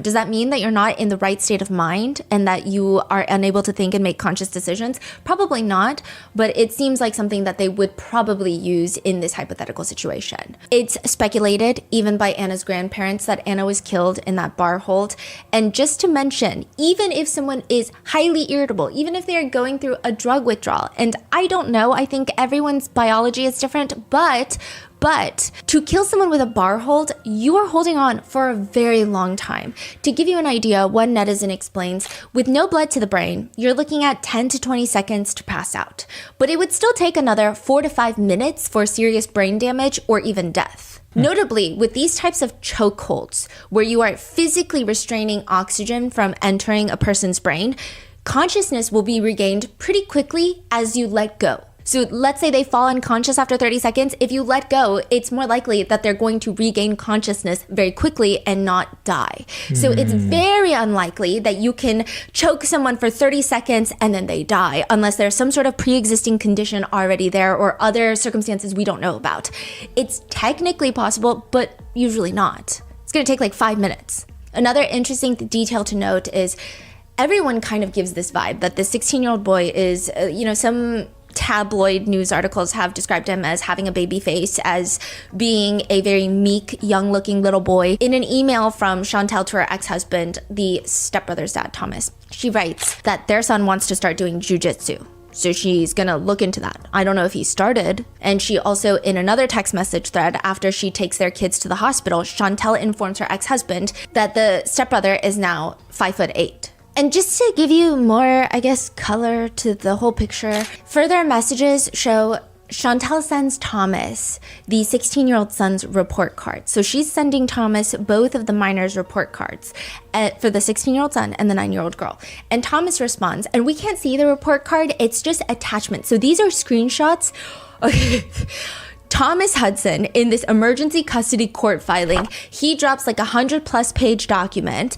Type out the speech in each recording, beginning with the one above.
Does that mean that you're not in the right state of mind and that you are unable to think and make conscious decisions? Probably not, but it seems like something that they would probably use in this hypothetical situation. It's speculated, even by Anna's grandparents, that Anna was killed in that bar hold. And just to mention, even if someone is highly irritable, even if they are going through a drug withdrawal, and I don't know, I think everyone's biology is different, but to kill someone with a bar hold, you are holding on for a very long time. To give you an idea, one netizen explains, with no blood to the brain, you're looking at 10 to 20 seconds to pass out. But it would still take another 4 to 5 minutes for serious brain damage or even death. Notably, with these types of chokeholds, where you are physically restraining oxygen from entering a person's brain, consciousness will be regained pretty quickly as you let go. So let's say they fall unconscious after 30 seconds. If you let go, it's more likely that they're going to regain consciousness very quickly and not die. So it's very unlikely that you can choke someone for 30 seconds and then they die, unless there's some sort of pre-existing condition already there or other circumstances we don't know about. It's technically possible, but usually not. It's going to take like 5 minutes. Another interesting detail to note is everyone kind of gives this vibe that the 16-year-old boy is, some tabloid news articles have described him as having a baby face, as being a very meek, young-looking little boy. In an email from Chantel to her ex-husband, the stepbrother's dad, Thomas, she writes that their son wants to start doing jiu-jitsu. So she's gonna look into that. I don't know if he started. And she also, in another text message thread, after she takes their kids to the hospital, Chantel informs her ex-husband that the stepbrother is now 5'8". And just to give you more, color to the whole picture, further messages show Chantel sends Thomas the 16-year-old son's report card. So she's sending Thomas both of the minors' report cards for the 16-year-old son and the 9-year-old girl. And Thomas responds, and we can't see the report card, it's just attachments. So these are screenshots. Okay. Thomas Hudson, in this emergency custody court filing, he drops like 100+ page document,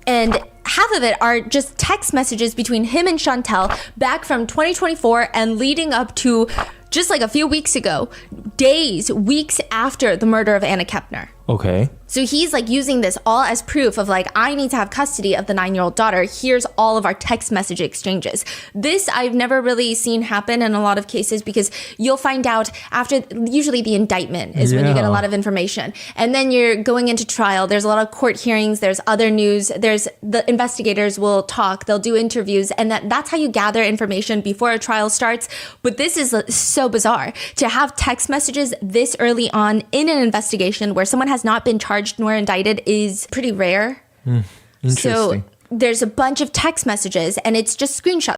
and half of it are just text messages between him and Chantel back from 2024 and leading up to just like a few weeks ago, days, weeks after the murder of Anna Kepner. Okay. So he's like using this all as proof of like, I need to have custody of the 9-year-old daughter. Here's all of our text message exchanges. This I've never really seen happen in a lot of cases, because you'll find out after, usually the indictment is when you get a lot of information. And then you're going into trial. There's a lot of court hearings. There's other news. There's the investigators will talk. They'll do interviews. And that's how you gather information before a trial starts. But this is so bizarre to have text messages this early on in an investigation where someone has not been charged nor indicted is pretty rare. Interesting. So there's a bunch of text messages and it's just screenshots.